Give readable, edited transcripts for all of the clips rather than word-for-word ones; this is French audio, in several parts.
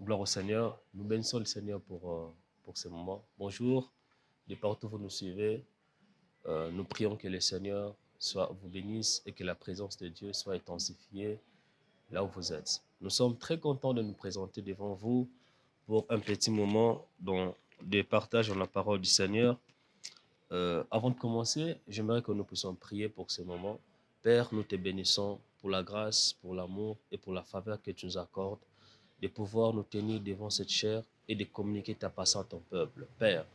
Gloire au Seigneur. Nous bénissons le Seigneur pour ce moment. Bonjour, de partout où vous nous suivez. Nous prions que le Seigneur vous bénisse et que la présence de Dieu soit intensifiée là où vous êtes. Nous sommes très contents de nous présenter devant vous pour un petit moment de partage dans la parole du Seigneur. Avant de commencer, j'aimerais que nous puissions prier pour ce moment. Père, nous te bénissons pour la grâce, pour l'amour et pour la faveur que tu nous accordes de pouvoir nous tenir devant cette chair et de communiquer ta parole à ton peuple. Père,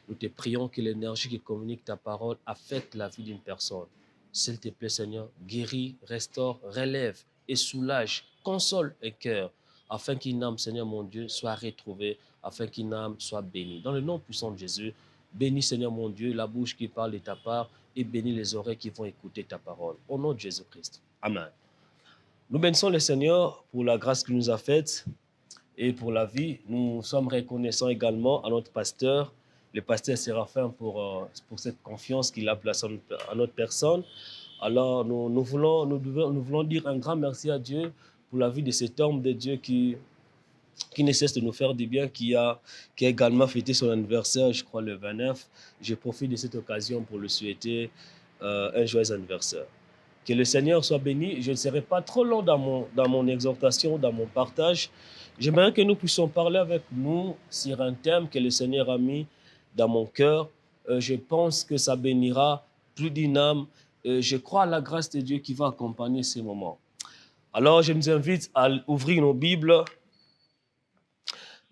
nous te prions que l'énergie qui communique ta parole affecte la vie d'une personne. S'il te plaît, Seigneur, guéris, restaure, relève et soulage, console un cœur, afin qu'une âme, Seigneur mon Dieu, soit retrouvée, afin qu'une âme soit bénie. Dans le nom puissant de Jésus, bénis, Seigneur mon Dieu, la bouche qui parle de ta part et bénis les oreilles qui vont écouter ta parole. Au nom de Jésus-Christ. Amen. Nous bénissons le Seigneur pour la grâce qu'il nous a faite et pour la vie. Nous sommes reconnaissants également à notre pasteur, le pasteur Séraphin, pour cette confiance qu'il a placée à notre personne. Alors, nous voulons dire un grand merci à Dieu pour la vie de cet homme de Dieu qui ne cesse de nous faire du bien, qui a également fêté son anniversaire, je crois, le 29. Je profite de cette occasion pour lui souhaiter un joyeux anniversaire. Que le Seigneur soit béni. Je ne serai pas trop long dans mon exhortation, dans mon partage. J'aimerais que nous puissions parler avec nous sur un thème que le Seigneur a mis dans mon cœur. Je pense que ça bénira plus d'une âme. Je crois à la grâce de Dieu qui va accompagner ces moments. Alors, je nous invite à ouvrir nos Bibles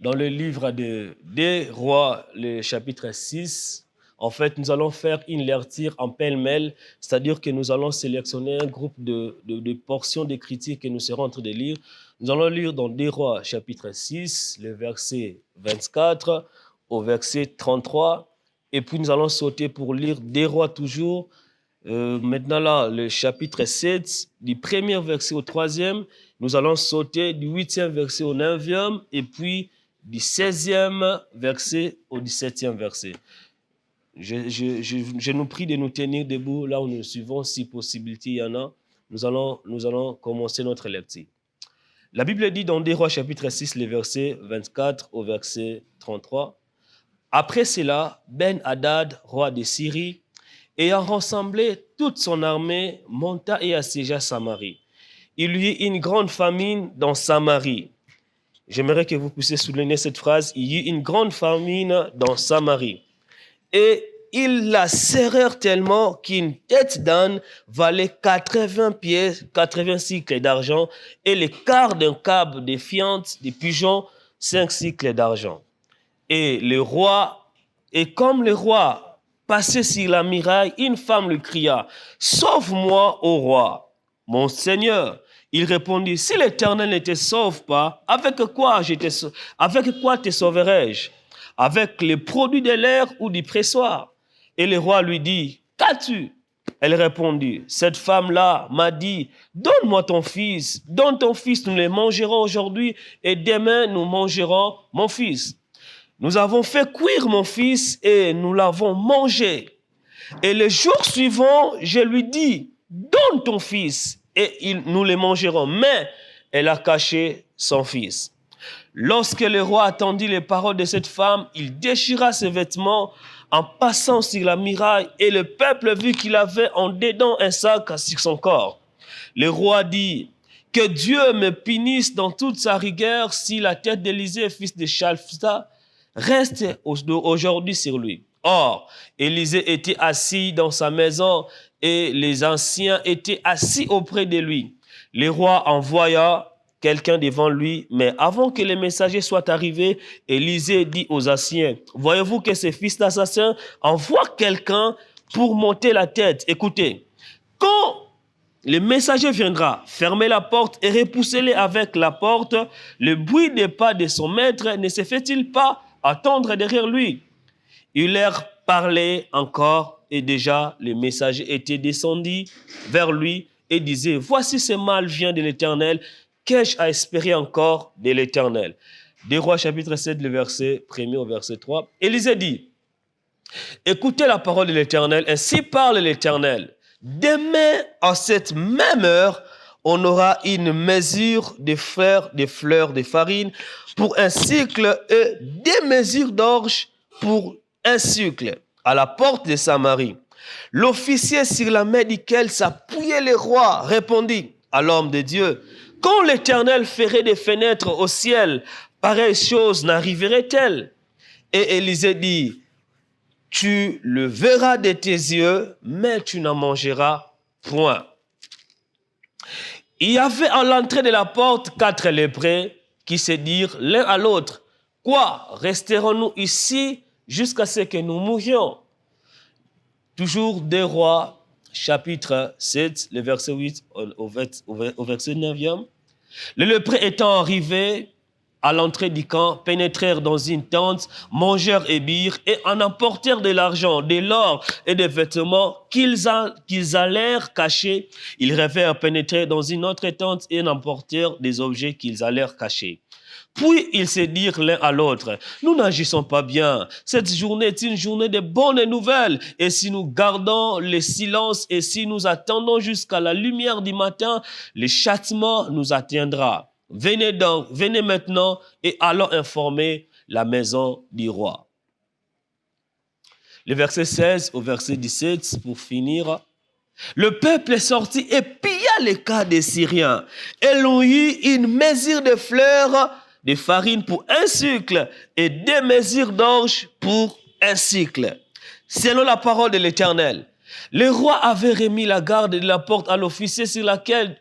dans le livre des Rois, le chapitre 6. En fait, nous allons faire une lecture en pêle-mêle, c'est-à-dire que nous allons sélectionner un groupe de portions d'écriture que nous serons en train de lire. Nous allons lire dans des Rois, chapitre 6, le verset 24 au verset 33. Et puis nous allons sauter pour lire des Rois toujours. Maintenant là, le chapitre 7, du premier verset au 3e. Nous allons sauter du 8e verset au 9e et puis du 16e verset au 17e verset. Je nous prie de nous tenir debout là où nous suivons, si possibilité il y en a. Nous allons commencer notre lecture. La Bible dit dans des Rois chapitre 6, les versets 24 au verset 33. Après cela, Ben-Hadad, roi de Syrie, ayant rassemblé toute son armée, monta et assiégea Samarie. Il y eut une grande famine dans Samarie. J'aimerais que vous puissiez souligner cette phrase. Il y eut une grande famine dans Samarie. Et ils la serrèrent tellement qu'une tête d'âne valait 80 pièces, 80 cycles d'argent, et le quart d'un câble de fientes, de pigeons, 5 cycles d'argent. Et comme le roi passait sur la muraille, une femme lui cria, « Sauve-moi, ô roi, mon Seigneur !» Il répondit, « Si l'Éternel ne te sauve pas, avec quoi te sauverai-je? Avec les produits de l'air ou du pressoir? » Et le roi lui dit, « Qu'as-tu » Elle répondit, « Cette femme-là m'a dit, donne-moi ton fils, donne ton fils, nous le mangerons aujourd'hui et demain nous mangerons mon fils. Nous avons fait cuire mon fils et nous l'avons mangé. Et le jour suivant, je lui dis, donne ton fils et nous le mangerons. Mais elle a caché son fils. » Lorsque le roi entendit les paroles de cette femme, il déchira ses vêtements en passant sur la muraille et le peuple vit qu'il avait en dedans un sac sur son corps. Le roi dit, « Que Dieu me punisse dans toute sa rigueur si la tête d'Élisée, fils de Shaphat, reste aujourd'hui sur lui. » Or, Élisée était assis dans sa maison et les anciens étaient assis auprès de lui. Le roi envoya quelqu'un devant lui, mais avant que les messagers soient arrivés, Élisée dit aux anciens, « Voyez-vous que ce fils d'assassin envoie quelqu'un pour monter la tête. Écoutez, quand le messager viendra, fermez la porte et repoussez-les avec la porte. Le bruit des pas de son maître ne se fait-il pas attendre derrière lui? » Il leur parlait encore et déjà le messager était descendu vers lui et disait, « Voici ce mal vient de l'Éternel. Qu'ai-je à espérer encore de l'Éternel » Des Rois chapitre 7, le verset 1er au verset 3. Élisée dit, « Écoutez la parole de l'Éternel, ainsi parle l'Éternel. Demain, à cette même heure, on aura une mesure de fleurs de farine pour un cycle et des mesures d'orge pour un cycle à la porte de Samarie. L'officier sur la main duquel s'appuyait le roi répondit à l'homme de Dieu, « Quand l'Éternel ferait des fenêtres au ciel, pareille chose n'arriverait-elle » Et Élisée dit, « Tu le verras de tes yeux, mais tu n'en mangeras point. » Il y avait à l'entrée de la porte 4 lépreux qui se dirent l'un à l'autre, « Quoi, resterons-nous ici jusqu'à ce que nous mourions ?» Toujours 2 Rois, chapitre 7, le verset 8 au verset 9e. Les lépreux étant arrivés à l'entrée du camp, pénétrèrent dans une tente, mangèrent et birent, et en emportèrent de l'argent, de l'or et des vêtements qu'ils allèrent cacher. Ils rêvèrent pénétrer dans une autre tente et en emportèrent des objets qu'ils allèrent cacher. Puis ils se dirent l'un à l'autre, « Nous n'agissons pas bien. Cette journée est une journée de bonnes nouvelles. Et si nous gardons le silence et si nous attendons jusqu'à la lumière du matin, le châtiment nous atteindra. Venez donc, venez maintenant et allons informer la maison du roi. » Le verset 16 au verset 17 pour finir. Le peuple est sorti et pilla les cas des Syriens. Et l'on eut une mesure de fleurs de farine pour un cycle et 2 mesures d'orge pour un cycle. Selon la parole de l'Éternel, le roi avait remis la garde de la porte à l'officier sur laquelle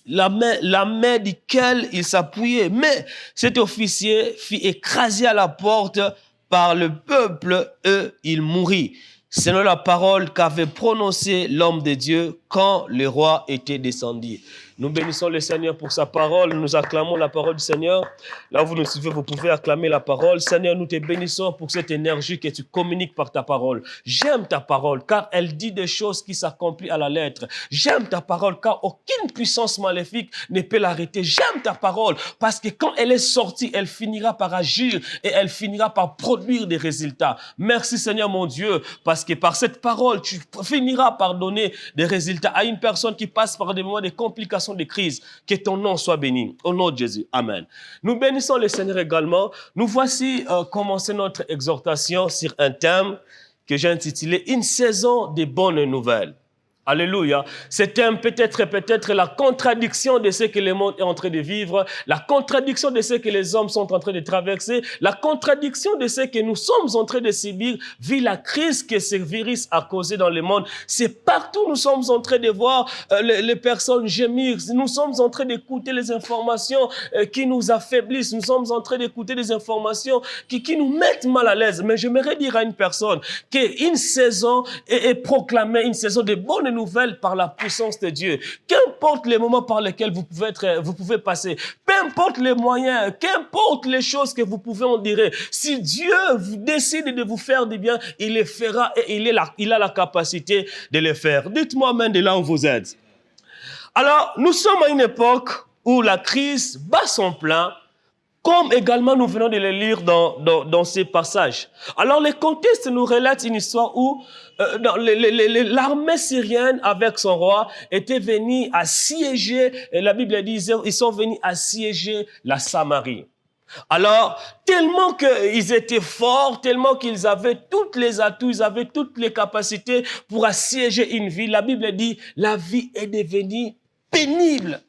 la main duquel il s'appuyait. Mais cet officier fut écrasé à la porte par le peuple et il mourut. Selon la parole qu'avait prononcée l'homme de Dieu quand le roi était descendu. Nous bénissons le Seigneur pour sa parole. Nous acclamons la parole du Seigneur. Là où vous nous suivez, vous pouvez acclamer la parole. Seigneur, nous te bénissons pour cette énergie que tu communiques par ta parole. J'aime ta parole car elle dit des choses qui s'accomplissent à la lettre. J'aime ta parole car aucune puissance maléfique ne peut l'arrêter. J'aime ta parole parce que quand elle est sortie, elle finira par agir et elle finira par produire des résultats. Merci Seigneur mon Dieu parce que par cette parole, tu finiras par donner des résultats à une personne qui passe par des moments de complications, de crise. Que ton nom soit béni. Au nom de Jésus. Amen. Nous bénissons le Seigneur également. Nous voici commencer notre exhortation sur un thème que j'ai intitulé « Une saison de bonnes nouvelles ». Alléluia. Ce thème peut être la contradiction de ce que le monde est en train de vivre, la contradiction de ce que les hommes sont en train de traverser, la contradiction de ce que nous sommes en train de subir, vu la crise que ce virus a causé dans le monde. C'est partout nous sommes en train de voir les personnes gémir, nous sommes en train d'écouter les informations qui nous affaiblissent, nous sommes en train d'écouter des informations qui nous mettent mal à l'aise. Mais j'aimerais dire à une personne qu'une saison est proclamée, une saison de bonnes nouvelles par la puissance de Dieu. Qu'importe les moments par lesquels vous pouvez passer, peu importe les moyens, qu'importe les choses que vous pouvez endurer, si Dieu décide de vous faire du bien, il le fera et il a la capacité de le faire. Dites-moi même de là où vous êtes. Alors, nous sommes à une époque où la crise bat son plein, comme également nous venons de le lire dans ces passages. Alors, le contexte nous relate une histoire où l'armée syrienne avec son roi était venue assiéger, et la Bible dit, ils sont venus assiéger la Samarie. Alors, tellement qu'ils étaient forts, tellement qu'ils avaient tous les atouts, ils avaient toutes les capacités pour assiéger une ville, la Bible dit, la vie est devenue pénible.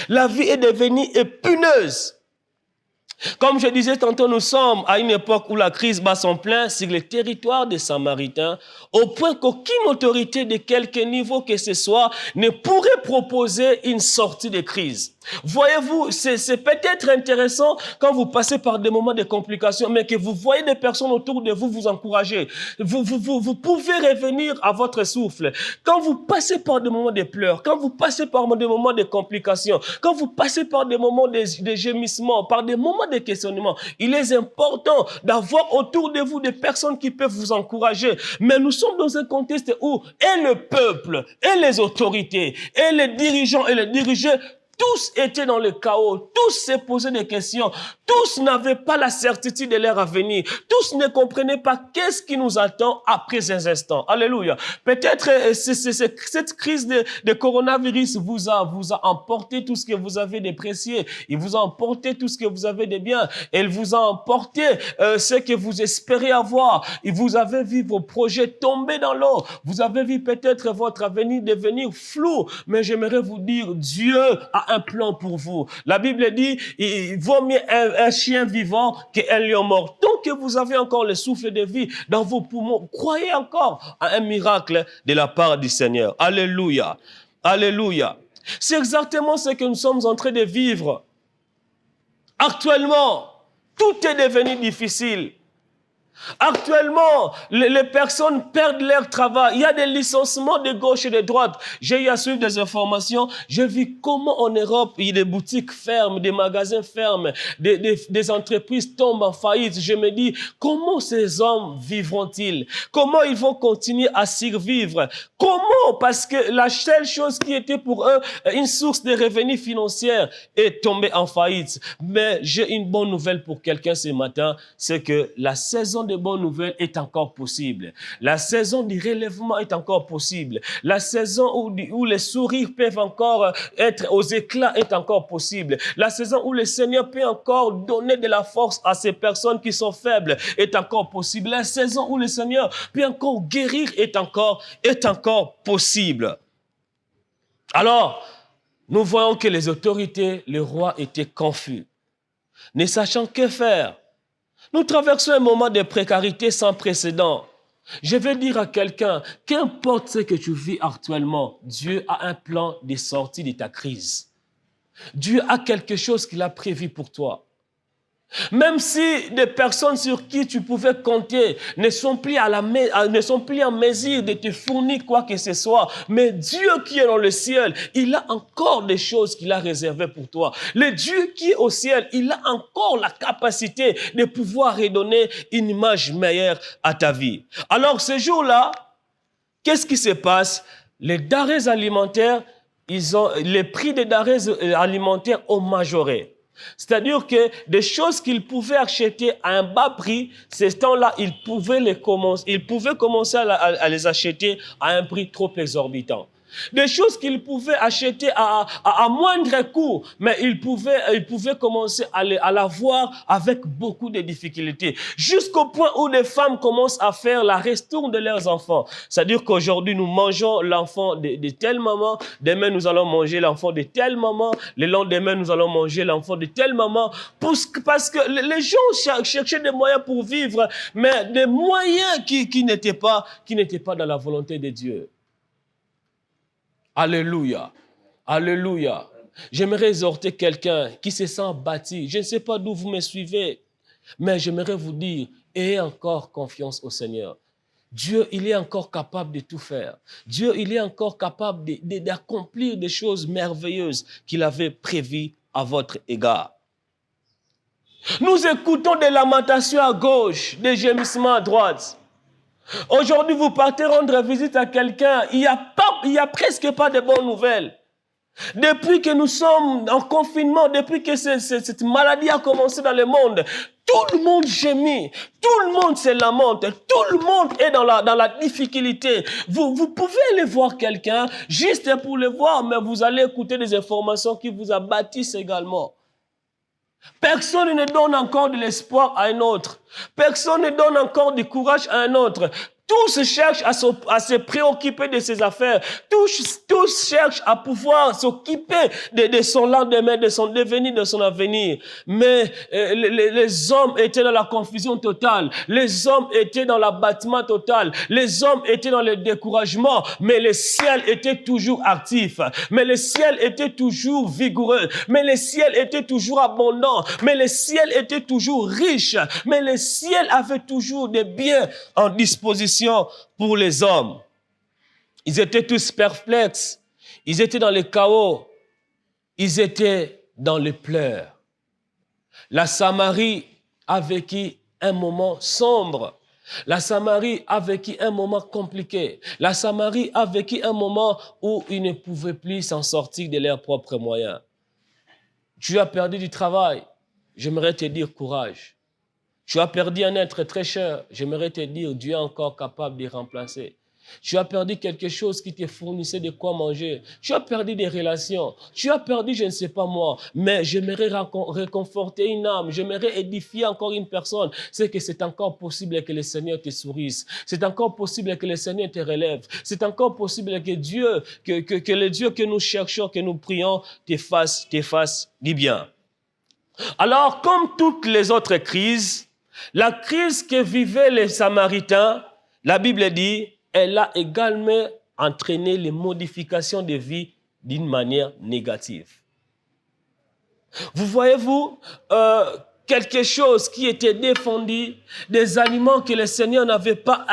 La vie est devenue épineuse. Comme je disais tantôt, nous sommes à une époque où la crise bat son plein sur le territoire des Samaritains, au point qu'aucune autorité de quelque niveau que ce soit ne pourrait proposer une sortie de crise. Voyez-vous, c'est peut-être intéressant quand vous passez par des moments de complications, mais que vous voyez des personnes autour de vous vous encourager. Vous pouvez revenir à votre souffle. Quand vous passez par des moments de pleurs, quand vous passez par des moments de complications, quand vous passez par des moments de gémissements, par des moments de questionnement, il est important d'avoir autour de vous des personnes qui peuvent vous encourager. Mais nous sommes dans un contexte où et le peuple, et les autorités, et les dirigeants et les dirigés, Tous étaient dans le chaos, tous se posaient des questions, tous n'avaient pas la certitude de leur avenir, tous ne comprenaient pas qu'est-ce qui nous attend après ces instants. Alléluia. Peut-être cette crise de coronavirus vous a emporté tout ce que vous avez de précieux, il vous a emporté tout ce que vous avez de bien, elle vous a emporté ce que vous espérez avoir, et vous avez vu vos projets tomber dans l'eau, vous avez vu peut-être votre avenir devenir flou, mais j'aimerais vous dire, Dieu a un plan pour vous. La Bible dit, il vaut mieux un chien vivant qu'un lion mort. Tant que vous avez encore le souffle de vie dans vos poumons, croyez encore à un miracle de la part du Seigneur. Alléluia. Alléluia. C'est exactement ce que nous sommes en train de vivre. Actuellement, tout est devenu difficile. Actuellement, les personnes perdent leur travail. Il y a des licenciements de gauche et de droite. J'ai eu à suivre des informations. J'ai vu comment en Europe, il y a des boutiques ferment, des magasins ferment, des entreprises tombent en faillite. Je me dis, comment ces hommes vivront-ils? Comment ils vont continuer à survivre? Comment? Parce que la seule chose qui était pour eux une source de revenus financiers est tombée en faillite. Mais j'ai une bonne nouvelle pour quelqu'un ce matin, c'est que la saison de bonnes nouvelles est encore possible. La saison du relèvement est encore possible. La saison où les sourires peuvent encore être aux éclats est encore possible. La saison où le Seigneur peut encore donner de la force à ces personnes qui sont faibles est encore possible. La saison où le Seigneur peut encore guérir est encore possible. Alors, nous voyons que les autorités, le roi étaient confus, ne sachant que faire. Nous traversons un moment de précarité sans précédent. Je vais dire à quelqu'un, qu'importe ce que tu vis actuellement, Dieu a un plan de sortie de ta crise. Dieu a quelque chose qu'il a prévu pour toi. Même si des personnes sur qui tu pouvais compter ne sont plus en mesure de te fournir quoi que ce soit, mais Dieu qui est dans le ciel, il a encore des choses qu'il a réservées pour toi. Le Dieu qui est au ciel, il a encore la capacité de pouvoir redonner une image meilleure à ta vie. Alors ce jour-là, qu'est-ce qui se passe? Les denrées alimentaires, les prix des denrées alimentaires ont majoré. C'est-à-dire que des choses qu'ils pouvaient acheter à un bas prix, ces temps-là, ils pouvaient commencer à les acheter à un prix trop exorbitant. Des choses qu'ils pouvaient acheter à moindre coût, mais ils pouvaient commencer à l'avoir avec beaucoup de difficultés. Jusqu'au point où les femmes commencent à faire la ristourne de leurs enfants. C'est-à-dire qu'aujourd'hui, nous mangeons l'enfant de telle maman, demain nous allons manger l'enfant de telle maman, le lendemain nous allons manger l'enfant de telle maman, parce que les gens cherchaient des moyens pour vivre, mais des moyens qui n'étaient pas dans la volonté de Dieu. Alléluia. Alléluia. J'aimerais exhorter quelqu'un qui se sent bâti. Je ne sais pas d'où vous me suivez, mais j'aimerais vous dire, ayez encore confiance au Seigneur. Dieu, il est encore capable de tout faire. Dieu, il est encore capable d'accomplir des choses merveilleuses qu'il avait prévues à votre égard. Nous écoutons des lamentations à gauche, des gémissements à droite. Aujourd'hui, vous partez rendre visite à quelqu'un, il y a presque pas de bonnes nouvelles. Depuis que nous sommes en confinement, depuis que cette maladie a commencé dans le monde, tout le monde gémit, tout le monde se lamente, tout le monde est dans la difficulté. Vous pouvez aller voir quelqu'un juste pour le voir, mais vous allez écouter des informations qui vous abattissent également. Personne ne donne encore de l'espoir à un autre. Personne ne donne encore du courage à un autre. Tous cherchent à se préoccuper de ses affaires. Tous cherchent à pouvoir s'occuper de son lendemain, de son devenir, de son avenir. Mais les hommes étaient dans la confusion totale. Les hommes étaient dans l'abattement total. Les hommes étaient dans le découragement. Mais le ciel était toujours actif. Mais le ciel était toujours vigoureux. Mais le ciel était toujours abondant. Mais le ciel était toujours riche. Mais le ciel avait toujours des biens en disposition pour les hommes. Ils étaient tous perplexes. Ils étaient dans le chaos. Ils étaient dans les pleurs. La Samarie a vécu un moment sombre. La Samarie a vécu un moment compliqué. La Samarie a vécu un moment où ils ne pouvaient plus s'en sortir de leurs propres moyens. Tu as perdu du travail. J'aimerais te dire courage. Tu as perdu un être très cher. J'aimerais te dire Dieu est encore capable de remplacer. Tu as perdu quelque chose qui te fournissait de quoi manger. Tu as perdu des relations. Tu as perdu, je ne sais pas moi, mais j'aimerais réconforter une âme. J'aimerais édifier encore une personne. C'est que c'est encore possible que le Seigneur te sourisse. C'est encore possible que le Seigneur te relève. C'est encore possible que Dieu, que le Dieu que nous cherchons, que nous prions, te fasse du bien. Alors, comme toutes les autres crises, la crise que vivaient les Samaritains, la Bible dit, elle a également entraîné les modifications de vie d'une manière négative. Vous voyez-vous, quelque chose qui était défendu, des aliments que le Seigneur n'avait pas,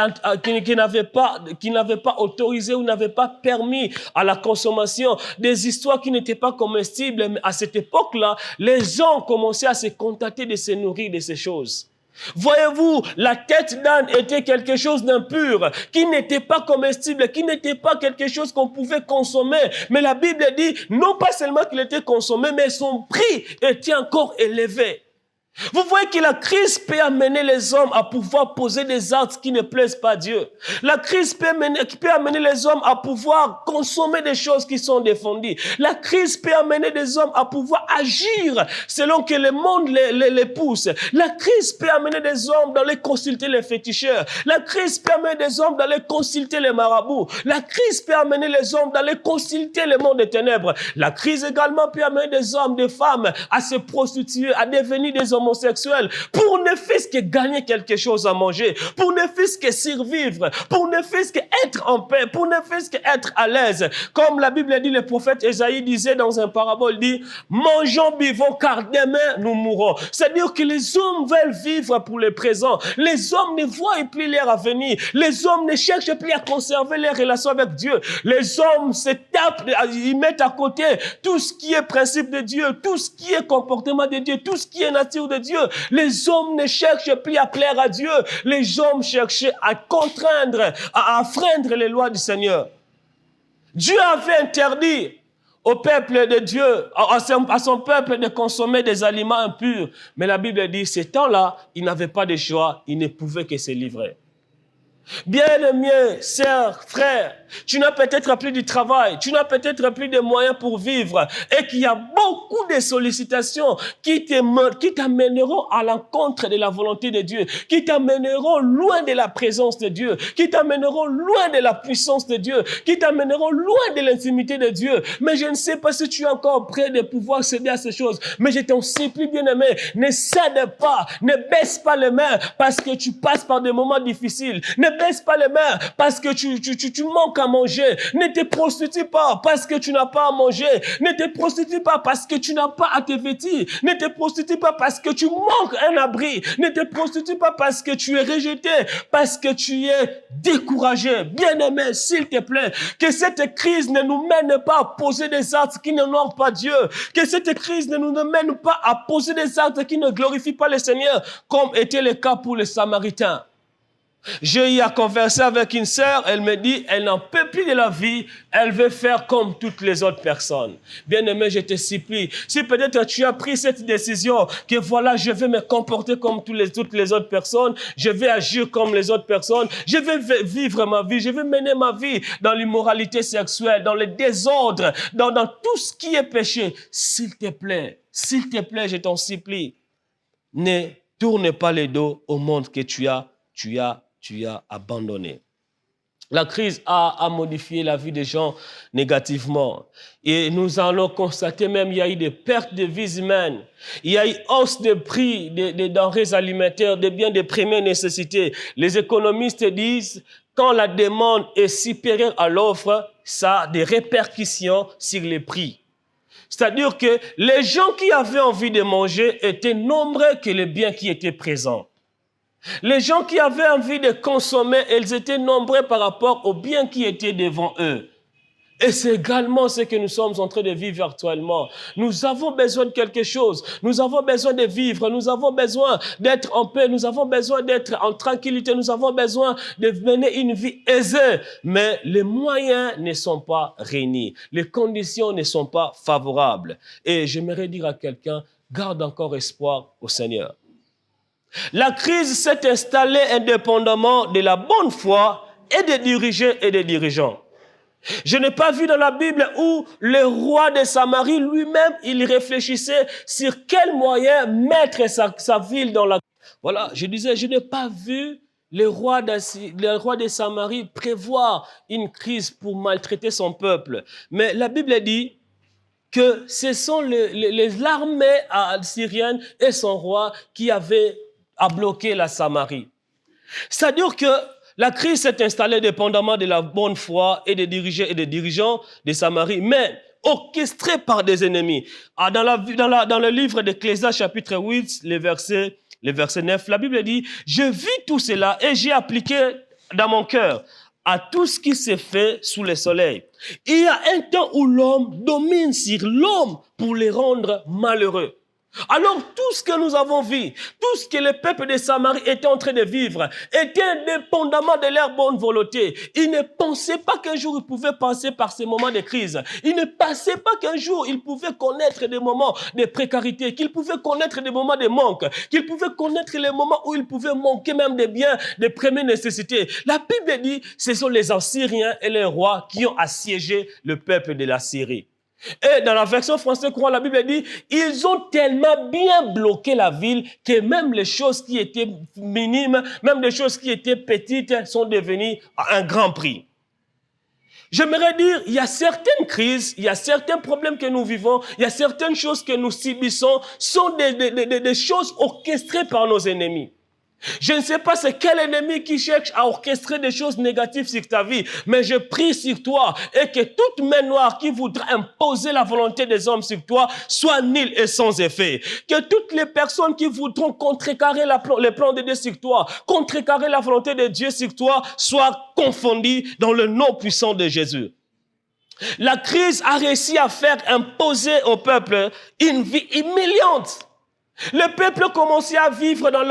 qui n'avait pas autorisé ou n'avait pas permis à la consommation, des histoires qui n'étaient pas comestibles, mais à cette époque-là, les gens commençaient à se contenter de se nourrir de ces choses. Voyez-vous, la tête d'âne était quelque chose d'impur, qui n'était pas comestible, qui n'était pas quelque chose qu'on pouvait consommer. Mais la Bible dit, non pas seulement qu'il était consommé, mais son prix était encore élevé. Vous voyez que la crise peut amener les hommes à pouvoir poser des actes qui ne plaisent pas à Dieu. La crise peut amener les hommes à pouvoir consommer des choses qui sont défendues. La crise peut amener des hommes à pouvoir agir selon que le monde les pousse. La crise peut amener des hommes d'aller consulter les féticheurs. La crise peut amener des hommes d'aller consulter les marabouts. La crise peut amener les hommes d'aller consulter le monde des ténèbres. La crise également peut amener des hommes, des femmes à se prostituer, à devenir des homosexuels, pour ne fût-ce que gagner quelque chose à manger, pour ne fût-ce que survivre, pour ne fût-ce que être en paix, pour ne fût-ce que être à l'aise. Comme la Bible dit, le prophète Ésaïe disait dans un parabole, dit, mangeons, buvons, car demain nous mourrons. C'est-à-dire que les hommes veulent vivre pour le présent. Les hommes ne voient plus leur avenir. Les hommes ne cherchent plus à conserver les relations avec Dieu. Les hommes se tapent, ils mettent à côté tout ce qui est principe de Dieu, tout ce qui est comportement de Dieu, tout ce qui est nature de Dieu. Les hommes ne cherchent plus à plaire à Dieu. Les hommes cherchent à contraindre, à enfreindre les lois du Seigneur. Dieu avait interdit au peuple de Dieu, à son peuple de consommer des aliments impurs. Mais la Bible dit, ces temps-là, ils n'avaient pas de choix, ils ne pouvaient que se livrer. Bien-aimé, sœur, frère, tu n'as peut-être plus du travail, tu n'as peut-être plus de moyens pour vivre et qu'il y a beaucoup de sollicitations qui t'amèneront à l'encontre de la volonté de Dieu, qui t'amèneront loin de la présence de Dieu, qui t'amèneront loin de la puissance de Dieu, qui t'amèneront loin de l'intimité de Dieu. Mais je ne sais pas si tu es encore prêt de pouvoir céder à ces choses. Mais je t'en supplie, bien-aimé, ne cède pas, ne baisse pas les mains parce que tu passes par des moments difficiles. Ne baisse pas les mains parce que tu manques à manger. Ne te prostitue pas parce que tu n'as pas à manger. Ne te prostitue pas parce que tu n'as pas à te vêtir. Ne te prostitue pas parce que tu manques un abri. Ne te prostitue pas parce que tu es rejeté, parce que tu es découragé. Bien-aimé, s'il te plaît, que cette crise ne nous mène pas à poser des actes qui n'honorent pas Dieu. Que cette crise ne nous mène pas à poser des actes qui ne glorifient pas le Seigneur, comme était le cas pour les Samaritains. J'ai eu à converser avec une sœur, elle me dit, elle n'en peut plus de la vie, elle veut faire comme toutes les autres personnes. Bien-aimé, je te supplie, si peut-être tu as pris cette décision, que voilà, je vais me comporter comme toutes les autres personnes, je vais agir comme les autres personnes, je vais vivre ma vie, je vais mener ma vie dans l'immoralité sexuelle, dans le désordre, dans tout ce qui est péché. S'il te plaît, je t'en supplie, ne tourne pas le dos au monde que tu as abandonné. La crise a modifié la vie des gens négativement. Et nous allons constater même il y a eu des pertes de vies humaines. Il y a eu hausse de prix des denrées alimentaires, des biens de première nécessité. Les économistes disent quand la demande est supérieure à l'offre, ça a des répercussions sur les prix. C'est-à-dire que les gens qui avaient envie de manger étaient nombreux que les biens qui étaient présents. Les gens qui avaient envie de consommer, ils étaient nombreux par rapport aux biens qui étaient devant eux. Et c'est également ce que nous sommes en train de vivre actuellement. Nous avons besoin de quelque chose. Nous avons besoin de vivre. Nous avons besoin d'être en paix. Nous avons besoin d'être en tranquillité. Nous avons besoin de mener une vie aisée. Mais les moyens ne sont pas réunis. Les conditions ne sont pas favorables. Et j'aimerais dire à quelqu'un, garde encore espoir au Seigneur. La crise s'est installée indépendamment de la bonne foi et des dirigés et des dirigeants. Je n'ai pas vu dans la Bible où le roi de Samarie lui-même, il réfléchissait sur quel moyen mettre sa ville dans la... Voilà, je disais, je n'ai pas vu le roi de Samarie prévoir une crise pour maltraiter son peuple. Mais la Bible dit que ce sont l'armée syrienne et son roi qui avaient à bloquer la Samarie. C'est-à-dire que la crise s'est installée dépendamment de la bonne foi et des dirigés et des dirigeants de Samarie, mais orchestrée par des ennemis. Dans le livre d'Ecclésiaste, chapitre 8, le verset 9, la Bible dit « Je vis tout cela et j'ai appliqué dans mon cœur à tout ce qui s'est fait sous le soleil. Il y a un temps où l'homme domine sur l'homme pour les rendre malheureux. » Alors tout ce que nous avons vu, tout ce que le peuple de Samarie était en train de vivre, était indépendamment de leur bonne volonté. Ils ne pensaient pas qu'un jour ils pouvaient passer par ces moments de crise. Ils ne pensaient pas qu'un jour ils pouvaient connaître des moments de précarité, qu'ils pouvaient connaître des moments de manque, qu'ils pouvaient connaître les moments où ils pouvaient manquer même des biens de première nécessité. La Bible dit, ce sont les Assyriens et les rois qui ont assiégé le peuple de la Syrie. Et dans la version française courante, la Bible dit, ils ont tellement bien bloqué la ville que même les choses qui étaient minimes, même les choses qui étaient petites sont devenues à un grand prix. J'aimerais dire, il y a certaines crises, il y a certains problèmes que nous vivons, il y a certaines choses que nous subissons, sont des choses orchestrées par nos ennemis. Je ne sais pas c'est quel ennemi qui cherche à orchestrer des choses négatives sur ta vie, mais je prie sur toi et que toute main noire qui voudra imposer la volonté des hommes sur toi soit nulle et sans effet. Que toutes les personnes qui voudront contrecarrer les plans de Dieu sur toi, contrecarrer la volonté de Dieu sur toi, soient confondues dans le nom puissant de Jésus. La crise a réussi à faire imposer au peuple une vie humiliante. Le peuple commençait à vivre dans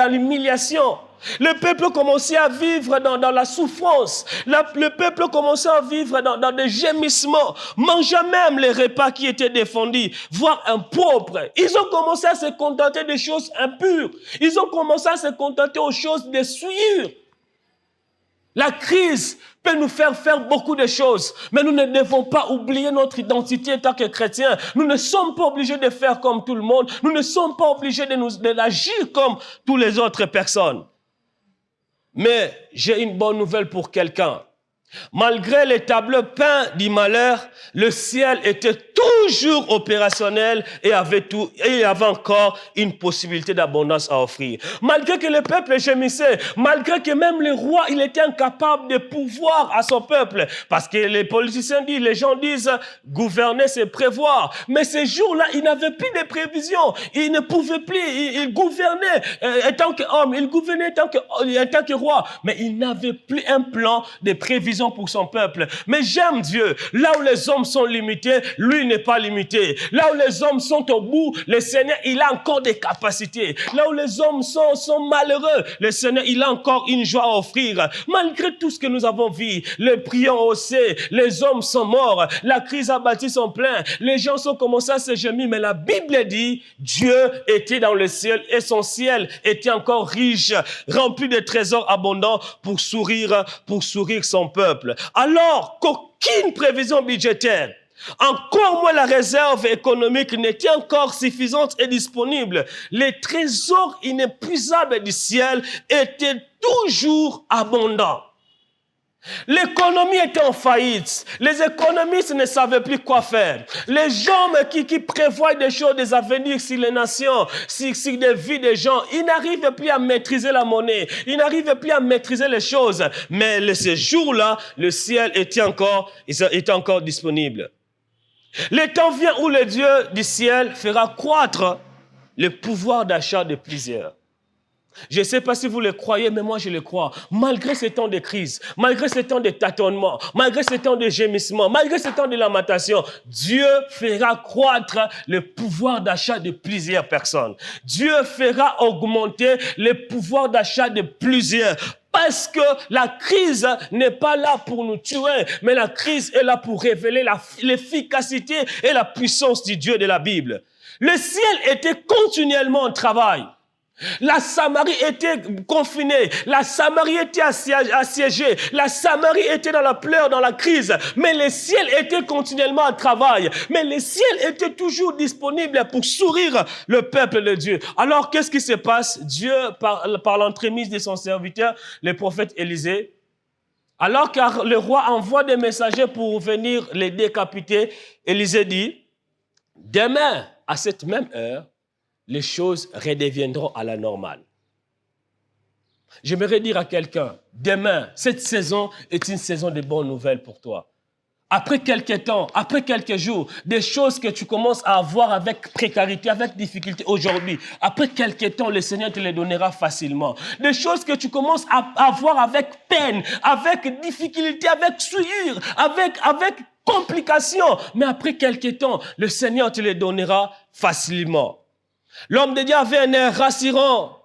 l'humiliation. Le peuple commençait à vivre dans la souffrance. Le peuple commençait à vivre dans des gémissements, mangeant même les repas qui étaient défendus, voire impropres. Ils ont commencé à se contenter des choses impures. Ils ont commencé à se contenter aux choses de souillure. La crise peut nous faire beaucoup de choses, mais nous ne devons pas oublier notre identité en tant que chrétiens. Nous ne sommes pas obligés de faire comme tout le monde. Nous ne sommes pas obligés d'agir comme toutes les autres personnes. Mais j'ai une bonne nouvelle pour quelqu'un. Malgré les tableaux peints du malheur, le ciel était toujours opérationnel et il y avait encore une possibilité d'abondance à offrir. Malgré que le peuple gémissait, malgré que même le roi, il était incapable de pouvoir à son peuple, parce que les politiciens disent, les gens disent, gouverner c'est prévoir. Mais ces jours-là, il n'avait plus de prévisions, il ne pouvait plus, il gouvernait en tant qu'homme, il gouvernait en tant que roi, mais il n'avait plus un plan de prévision pour son peuple. Mais j'aime Dieu. Là où les hommes sont limités, lui n'est pas limité. Là où les hommes sont au bout, le Seigneur, il a encore des capacités. Là où les hommes sont malheureux, le Seigneur, il a encore une joie à offrir. Malgré tout ce que nous avons vu, les prions haussés, les hommes sont morts, la crise a bâti son plein, les gens sont commencés à se gémir, mais la Bible dit, Dieu était dans le ciel et son ciel était encore riche, rempli de trésors abondants pour sourire son peuple. Alors qu'aucune prévision budgétaire, encore moins la réserve économique n'était encore suffisante et disponible, les trésors inépuisables du ciel étaient toujours abondants. L'économie était en faillite. Les économistes ne savaient plus quoi faire. Les gens qui prévoient des choses, des avenirs sur les nations, sur des vies des gens, ils n'arrivent plus à maîtriser la monnaie. Ils n'arrivent plus à maîtriser les choses. Mais ce jour-là, le ciel était encore disponible. Le temps vient où le Dieu du ciel fera croître le pouvoir d'achat de plusieurs. Je ne sais pas si vous le croyez, mais moi je le crois. Malgré ces temps de crise, malgré ces temps de tâtonnement, malgré ces temps de gémissement, malgré ces temps de lamentation, Dieu fera croître le pouvoir d'achat de plusieurs personnes. Dieu fera augmenter le pouvoir d'achat de plusieurs. Parce que la crise n'est pas là pour nous tuer, mais la crise est là pour révéler l'efficacité et la puissance du Dieu de la Bible. Le ciel était continuellement en travail. La Samarie était confinée, la Samarie était assiégée, la Samarie était dans la pleure, dans la crise, mais le ciel était continuellement en travail, mais le ciel était toujours disponible pour sourire le peuple de Dieu. Alors qu'est-ce qui se passe? Dieu, par l'entremise de son serviteur, le prophète Élisée, alors que le roi envoie des messagers pour venir les décapiter, Élisée dit, demain, à cette même heure, les choses redeviendront à la normale. J'aimerais dire à quelqu'un, demain, cette saison est une saison de bonnes nouvelles pour toi. Après quelques temps, après quelques jours, des choses que tu commences à avoir avec précarité, avec difficulté aujourd'hui, après quelques temps, le Seigneur te les donnera facilement. Des choses que tu commences à avoir avec peine, avec difficulté, avec souillure, avec complications, mais après quelques temps, le Seigneur te les donnera facilement. L'homme de Dieu avait un air rassurant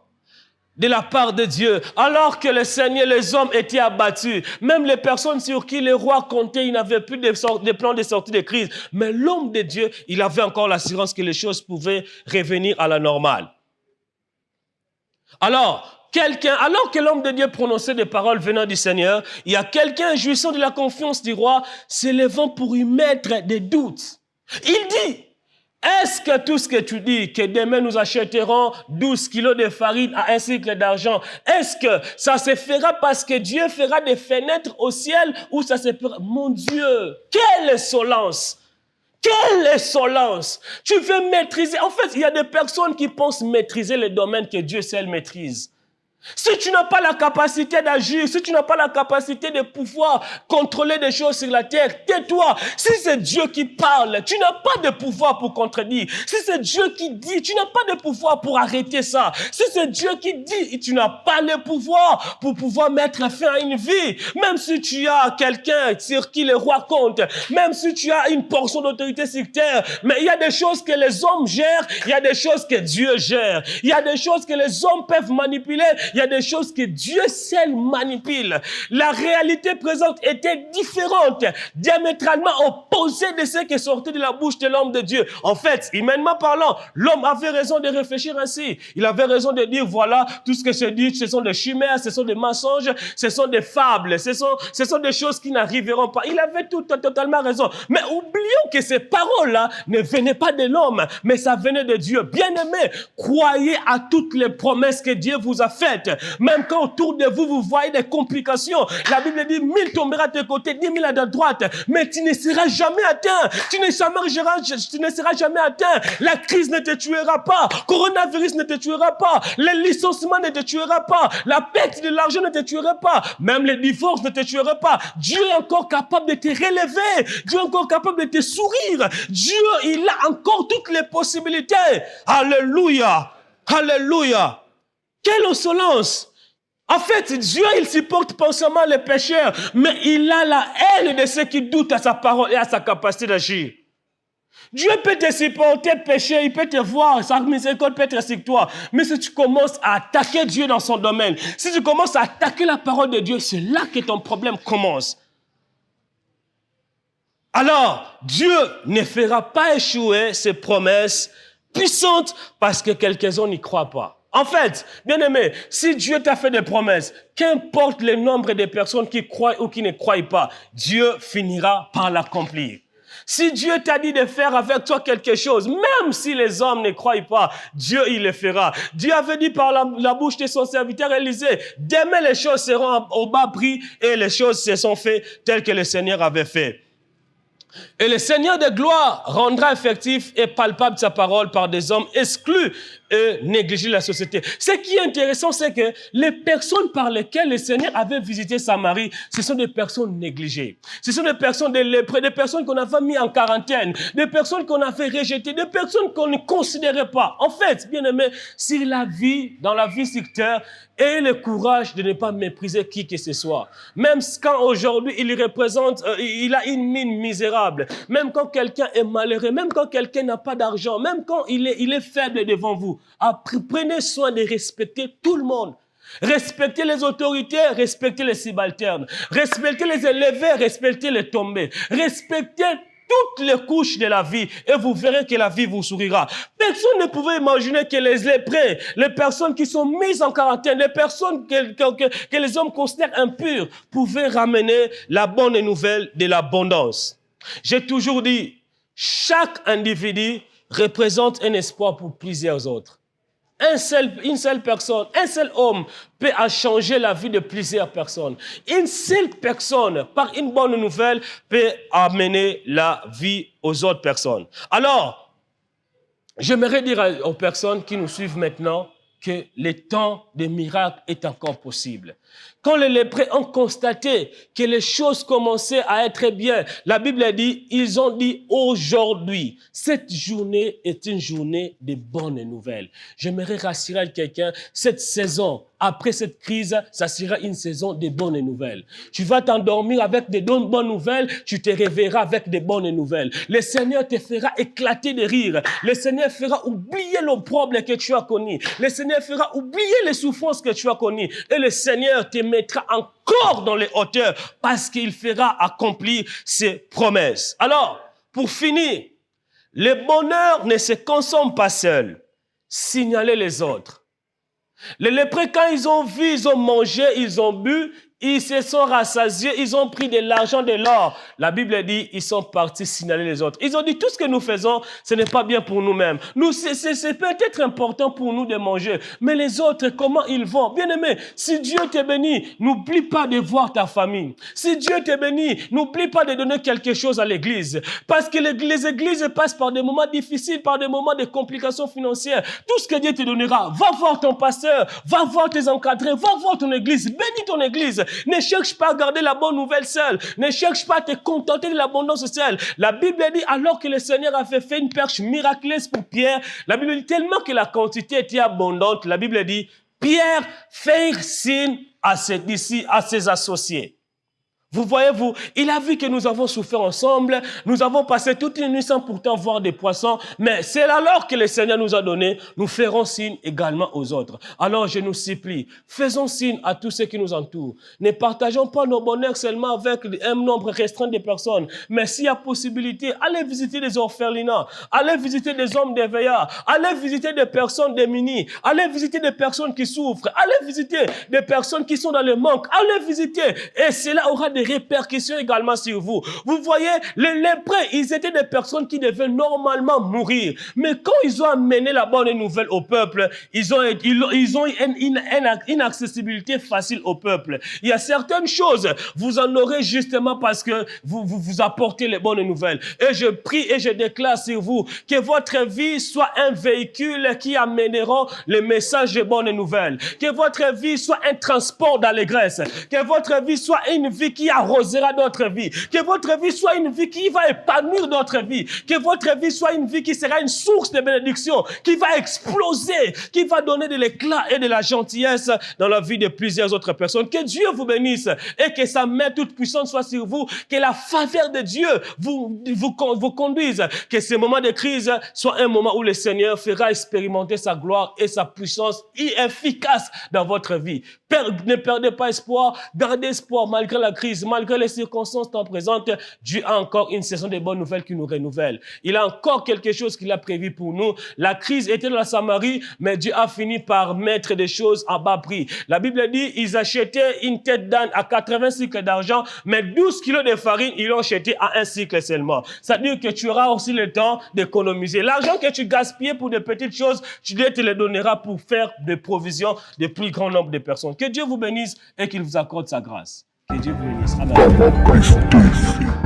de la part de Dieu, alors que le Seigneur, les hommes étaient abattus. Même les personnes sur qui les rois comptaient, ils n'avaient plus de plans de sortie de crise. Mais l'homme de Dieu, il avait encore l'assurance que les choses pouvaient revenir à la normale. Alors que l'homme de Dieu prononçait des paroles venant du Seigneur, il y a quelqu'un jouissant de la confiance du roi, s'élevant pour y mettre des doutes. Il dit, est-ce que tout ce que tu dis, que demain nous achèterons 12 kilos de farine à un cycle d'argent, est-ce que ça se fera parce que Dieu fera des fenêtres au ciel ou ça se fera? Mon Dieu, quelle insolence! Quelle insolence! Tu veux maîtriser. En fait, il y a des personnes qui pensent maîtriser les domaines que Dieu seul maîtrise. Si tu n'as pas la capacité d'agir, si tu n'as pas la capacité de pouvoir contrôler des choses sur la terre, tais-toi. Si c'est Dieu qui parle, tu n'as pas de pouvoir pour contredire. Si c'est Dieu qui dit, tu n'as pas de pouvoir pour arrêter ça. Si c'est Dieu qui dit, tu n'as pas le pouvoir pour pouvoir mettre fin à une vie. Même si tu as quelqu'un sur qui le roi compte, même si tu as une portion d'autorité sur terre, mais il y a des choses que les hommes gèrent, il y a des choses que Dieu gère. Il y a des choses que les hommes peuvent manipuler, il y a des choses que Dieu seul manipule. La réalité présente était différente, diamétralement opposée de ce qui sortait de la bouche de l'homme de Dieu. En fait, humainement parlant, l'homme avait raison de réfléchir ainsi. Il avait raison de dire, voilà, tout ce que je dis, ce sont des chimères, ce sont des mensonges, ce sont des fables, ce sont des choses qui n'arriveront pas. Il avait totalement raison. Mais oublions que ces paroles-là ne venaient pas de l'homme, mais ça venait de Dieu. Bien-aimés, croyez à toutes les promesses que Dieu vous a faites. Même quand autour de vous, vous voyez des complications. La Bible dit, 1000 tomberont à tes côtés, 10 000 à ta droite, mais tu ne seras jamais atteint. Tu ne seras jamais atteint. La crise ne te tuera pas. Coronavirus ne te tuera pas. Le licenciement ne te tuera pas. La perte de l'argent ne te tuera pas. Même le divorce ne te tuera pas. Dieu est encore capable de te relever. Dieu est encore capable de te sourire. Dieu, il a encore toutes les possibilités. Alléluia. Alléluia. Quelle insolence! En fait, Dieu, il supporte pas seulement les pécheurs, mais il a la haine de ceux qui doutent à sa parole et à sa capacité d'agir. Dieu peut te supporter péché, il peut te voir, sa miséricorde peut être sur toi. Mais si tu commences à attaquer Dieu dans son domaine, si tu commences à attaquer la parole de Dieu, c'est là que ton problème commence. Alors, Dieu ne fera pas échouer ses promesses puissantes parce que quelques-uns n'y croient pas. En fait, bien-aimé, si Dieu t'a fait des promesses, qu'importe le nombre de personnes qui croient ou qui ne croient pas, Dieu finira par l'accomplir. Si Dieu t'a dit de faire avec toi quelque chose, même si les hommes ne croient pas, Dieu, il le fera. Dieu avait dit par la bouche de son serviteur Élisée, demain les choses seront au bas prix et les choses se sont faites telles que le Seigneur avait fait. Et le Seigneur de gloire rendra effectif et palpable sa parole par des hommes exclus et négligés de la société. Ce qui est intéressant, c'est que les personnes par lesquelles le Seigneur avait visité Samarie, ce sont des personnes négligées. Ce sont des personnes des lépreux, des personnes qu'on avait mis en quarantaine, des personnes qu'on avait rejetées, des personnes qu'on ne considérait pas. En fait, bien aimé, sur la vie, dans la vie sur terre, ayez le courage de ne pas mépriser qui que ce soit. Même quand aujourd'hui il représente, il a une mine misérable, même quand quelqu'un est malheureux, même quand quelqu'un n'a pas d'argent, même quand il est faible devant vous, prenez soin de respecter tout le monde. Respectez les autorités, respectez les subalternes. Respectez les élevés, respectez les tombés. Respectez toutes les couches de la vie et vous verrez que la vie vous sourira. Personne ne pouvait imaginer que les lépreux, les personnes qui sont mises en quarantaine, les personnes que les hommes considèrent impures, pouvaient ramener la bonne nouvelle de l'abondance. J'ai toujours dit, chaque individu représente un espoir pour plusieurs autres. Une seule personne, un seul homme peut changer la vie de plusieurs personnes. Une seule personne, par une bonne nouvelle, peut amener la vie aux autres personnes. Alors, j'aimerais dire aux personnes qui nous suivent maintenant que le temps des miracles est encore possible. Quand les lépreux ont constaté que les choses commençaient à être bien, la Bible dit, ils ont dit aujourd'hui, cette journée est une journée de bonnes nouvelles. J'aimerais rassurer quelqu'un, cette saison, après cette crise, ça sera une saison de bonnes nouvelles. Tu vas t'endormir avec de bonnes nouvelles, tu te réveilleras avec de bonnes nouvelles. Le Seigneur te fera éclater de rire. Le Seigneur fera oublier l'opprobre que tu as connu. Le Seigneur fera oublier les souffrances que tu as connues. Et le Seigneur te mettra encore dans les hauteurs parce qu'il fera accomplir ses promesses. Alors, pour finir, le bonheur ne se consomme pas seul. Signalez les autres. Les lépreux, quand ils ont vu, ils ont mangé, ils ont bu, ils se sont rassasiés, ils ont pris de l'argent, de l'or. La Bible dit, ils sont partis signaler les autres. Ils ont dit, tout ce que nous faisons, ce n'est pas bien pour nous-mêmes. C'est peut-être important pour nous de manger, mais les autres, comment ils vont? Bien aimé, si Dieu te bénit, n'oublie pas de voir ta famille. Si Dieu te bénit, n'oublie pas de donner quelque chose à l'église. Parce que les églises passent par des moments difficiles, par des moments de complications financières. Tout ce que Dieu te donnera, va voir ton pasteur, va voir tes encadrés, va voir ton église, bénis ton église. Ne cherche pas à garder la bonne nouvelle seule. Ne cherche pas à te contenter de l'abondance seule. La Bible dit, alors que le Seigneur avait fait une perche miraculeuse pour Pierre, la Bible dit tellement que la quantité était abondante, la Bible dit, Pierre fait signe à ses associés. Vous voyez-vous, il a vu que nous avons souffert ensemble, nous avons passé toute une nuit sans pourtant voir des poissons, mais c'est alors que le Seigneur nous a donné, nous ferons signe également aux autres. Alors je nous supplie, faisons signe à tous ceux qui nous entourent. Ne partageons pas nos bonheurs seulement avec un nombre restreint de personnes, mais s'il y a possibilité, allez visiter des orphelinats, allez visiter des hommes déveillants, allez visiter des personnes démunies, allez visiter des personnes qui souffrent, allez visiter des personnes qui sont dans le manque, allez visiter, et cela aura des répercussions également sur vous. Vous voyez, les lépreux, ils étaient des personnes qui devaient normalement mourir. Mais quand ils ont amené la bonne nouvelle au peuple, ils ont une accessibilité facile au peuple. Il y a certaines choses, vous en aurez justement parce que vous apportez les bonnes nouvelles. Et je prie et je déclare sur vous que votre vie soit un véhicule qui amènera le message de bonnes nouvelles. Que votre vie soit un transport d'allégresse. Que votre vie soit une vie qui arrosera notre vie. Que votre vie soit une vie qui va épanouir notre vie. Que votre vie soit une vie qui sera une source de bénédiction, qui va exploser, qui va donner de l'éclat et de la gentillesse dans la vie de plusieurs autres personnes. Que Dieu vous bénisse et que sa main toute puissante soit sur vous. Que la faveur de Dieu vous conduise. Que ce moment de crise soit un moment où le Seigneur fera expérimenter sa gloire et sa puissance efficace dans votre vie. Ne perdez pas espoir, gardez espoir malgré la crise, malgré les circonstances tant présentes. Dieu a encore une saison de bonnes nouvelles qui nous renouvelle. Il a encore quelque chose qu'il a prévu pour nous. La crise était dans la Samarie, mais Dieu a fini par mettre des choses à bas prix. La Bible dit, ils achetaient une tête d'âne à 80 cycles d'argent, mais 12 kilos de farine, ils l'ont acheté à 1 cycle seulement. C'est-à-dire que tu auras aussi le temps d'économiser. L'argent que tu gaspillais pour des petites choses, Dieu te le donnera pour faire des provisions de plus grand nombre de personnes. Que Dieu vous bénisse et qu'il vous accorde sa grâce. Que Dieu vous bénisse. Amen.